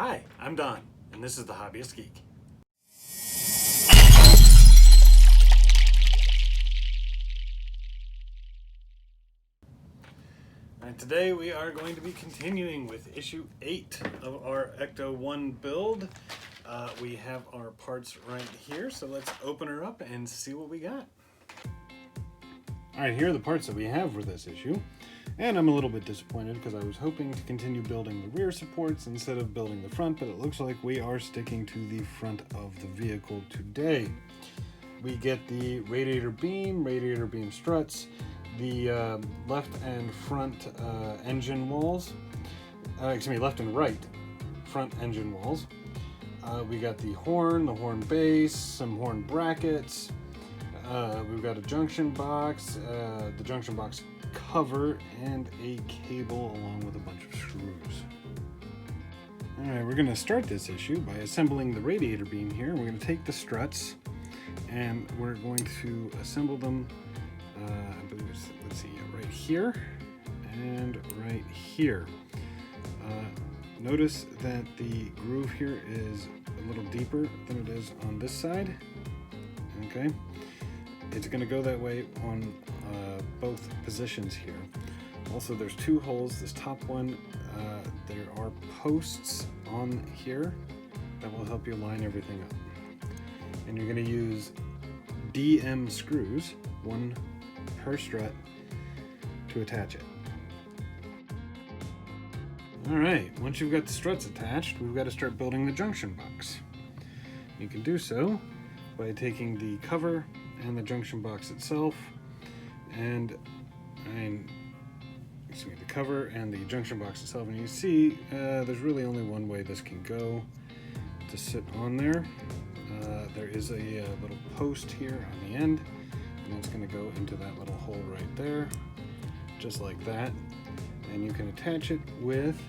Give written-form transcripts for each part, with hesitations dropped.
Hi, I'm Don, and this is the Hobbyist Geek. And today we are going to be continuing with issue 8 of our Ecto-1 build. We have our parts right here, so let's open her up and see what we got. Alright, here are the parts that we have for this issue. And I'm a little bit disappointed because I was hoping to continue building the rear supports instead of building the front, but it looks like we are sticking to the front of the vehicle today. We get the radiator beam struts, the left and front engine walls, left and right front engine walls. We got the horn base, some horn brackets. We've got a junction box, the junction box cover, and a cable along with a bunch of screws. Alright, we're going to start this issue by assembling the radiator beam here. We're going to take the struts and we're going to assemble them, I believe it's, let's see, right here and right here. Notice that the groove here is a little deeper than it is on this side. Okay, it's going to go that way on both positions here. Also, there's two holes. This top one, there are posts on here that will help you line everything up. And you're going to use DM screws, one per strut, to attach it. Alright, once you've got the struts attached, we've got to start building the junction box. You can do so by taking the cover and the junction box itself, and the cover and the junction box itself, and you see there's really only one way this can go to sit on there. There is a little post here on the end, and it's going to go into that little hole right there, just like that, and you can attach it with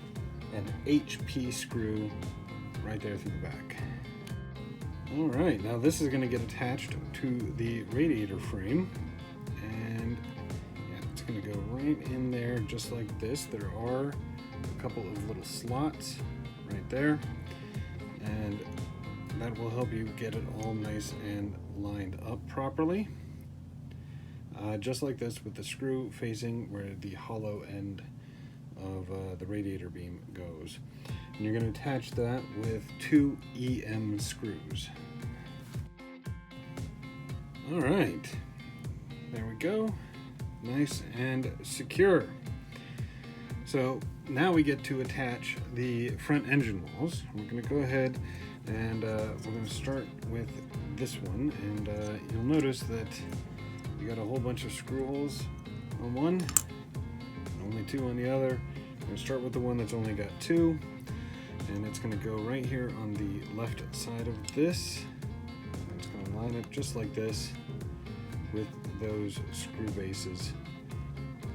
an HP screw right there through the back. Alright, now this is going to get attached to the radiator frame, and it's going to go right in there just like this. There are a couple of little slots right there, and that will help you get it all nice and lined up properly. Just like this, with the screw facing where the hollow end of the radiator beam goes. And you're going to attach that with two EM screws. Alright, there we go. Nice and secure. So now we get to attach the front engine walls. We're going to go ahead and we're going to start with this one, and you'll notice that you got a whole bunch of screw holes on one, only two on the other. We're going to start with the one that's only got two, and it's going to go right here on the left side of this. And it's going to line up just like this with those screw bases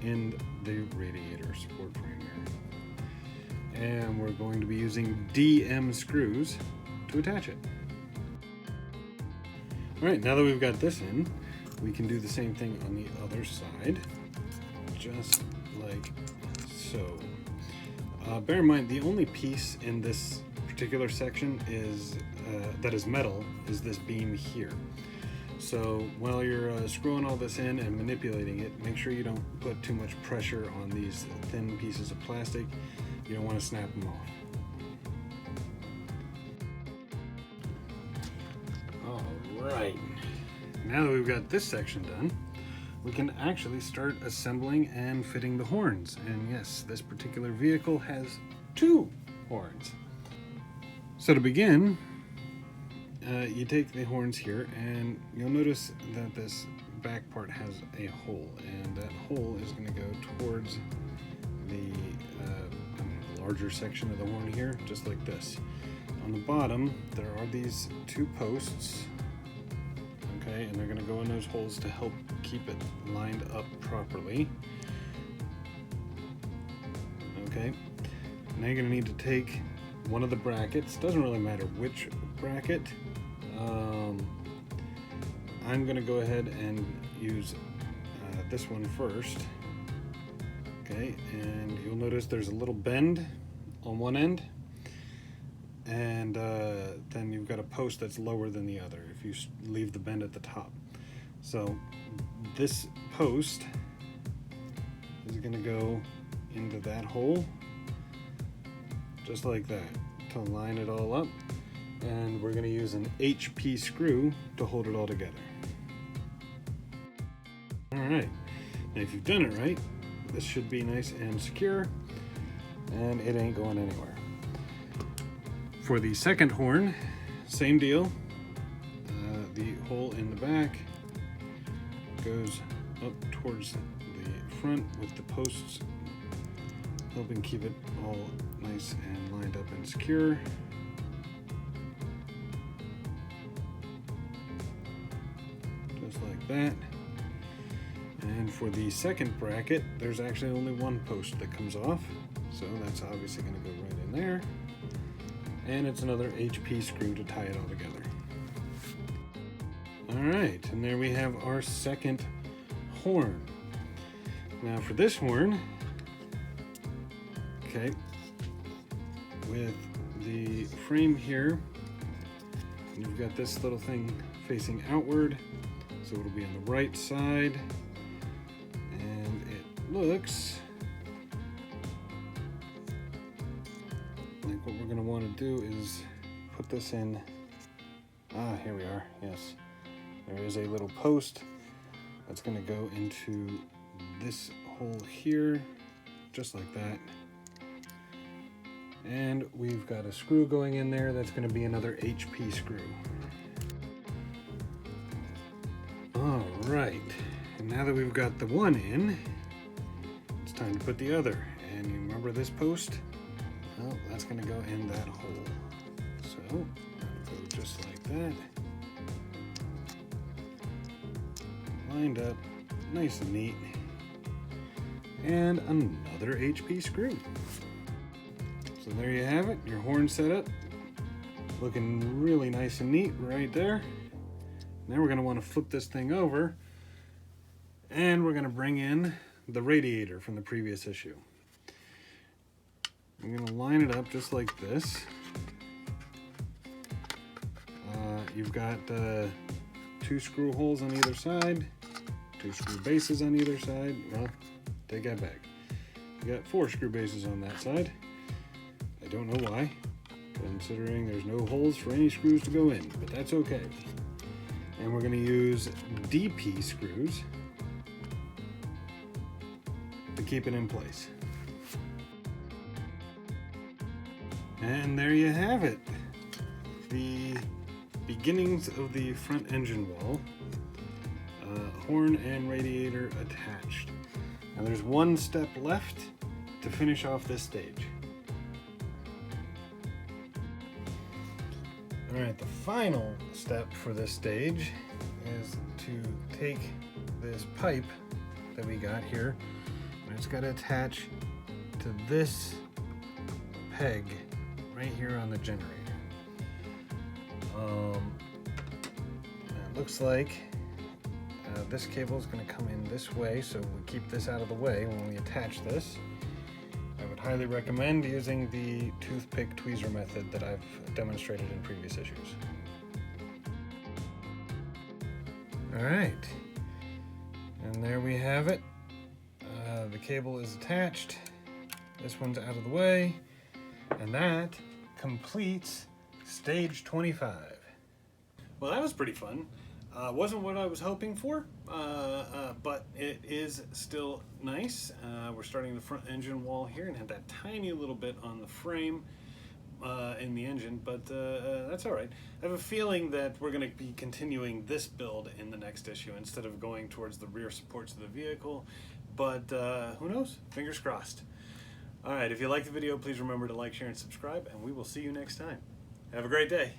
in the radiator support frame here. And we're going to be using DM screws to attach it. Alright, now that we've got this in, we can do the same thing on the other side, just like so. Bear in mind, the only piece in this particular section is that is metal is this beam here. So while you're screwing all this in and manipulating it, make sure you don't put too much pressure on these thin pieces of plastic. You don't want to snap them off. Alright, now that we've got this section done, we can actually start assembling and fitting the horns. And yes, this particular vehicle has two horns. So to begin, you take the horns here, and you'll notice that this back part has a hole, and that hole is going to go towards the larger section of the horn here, just like this. On the bottom, there are these two posts, okay, and they're going to go in those holes to help keep it lined up properly. Okay, now you're going to need to take one of the brackets. Doesn't really matter which bracket. I'm going to go ahead and use this one first. Okay, and you'll notice there's a little bend on one end. and then you've got a post that's lower than the other if you leave the bend at the top. So this post is going to go into that hole just like that to line it all up, and we're going to use an HP screw to hold it all together. Alright, now if you've done it right, this should be nice and secure, and it ain't going anywhere. For the second horn, same deal. The hole in the back goes up towards the front with the posts helping keep it all nice and lined up and secure. Just like that. And for the second bracket, there's actually only one post that comes off, so that's obviously going to go right in there. And it's another HP screw to tie it all together. Alright, and there we have our second horn. Now for this horn, okay, with the frame here, you've got this little thing facing outward, so it'll be on the right side, and it looks like what we're going to want to do is put this in. Here we are. Yes, there is a little post that's going to go into this hole here, just like that. And we've got a screw going in there that's going to be another HP screw. All right, and now that we've got the one in, it's time to put the other. And you remember this post? Well, that's going to go in that hole. So, that'll go just like that. Lined up, nice and neat. And another HP screw. So there you have it, your horn set up. Looking really nice and neat right there. Now we're going to want to flip this thing over, and we're going to bring in the radiator from the previous issue. I'm going to line it up just like this. You've got 2 screw holes on either side, 2 screw bases on either side. Well, take that back. You got 4 screw bases on that side. I don't know why, considering there's no holes for any screws to go in, but that's okay. And we're going to use DP screws to keep it in place. And there you have it. The beginnings of the front engine wall. Horn and radiator attached. Now there's one step left to finish off this stage. Alright, the final step for this stage is to take this pipe that we got here, and it's got to attach to this peg right here on the generator. It looks like this cable is going to come in this way, so we keep this out of the way when we attach this. I would highly recommend using the toothpick tweezer method that I've demonstrated in previous issues. Alright, and there we have it. The cable is attached, this one's out of the way, and that completes stage 25. Well, that was pretty fun. Wasn't what I was hoping for, but it is still nice. We're starting the front engine wall here and have that tiny little bit on the frame in the engine, but that's all right. I have a feeling that we're going to be continuing this build in the next issue instead of going towards the rear supports of the vehicle, but who knows? Fingers crossed. All right, if you liked the video, please remember to like, share, and subscribe, and we will see you next time. Have a great day.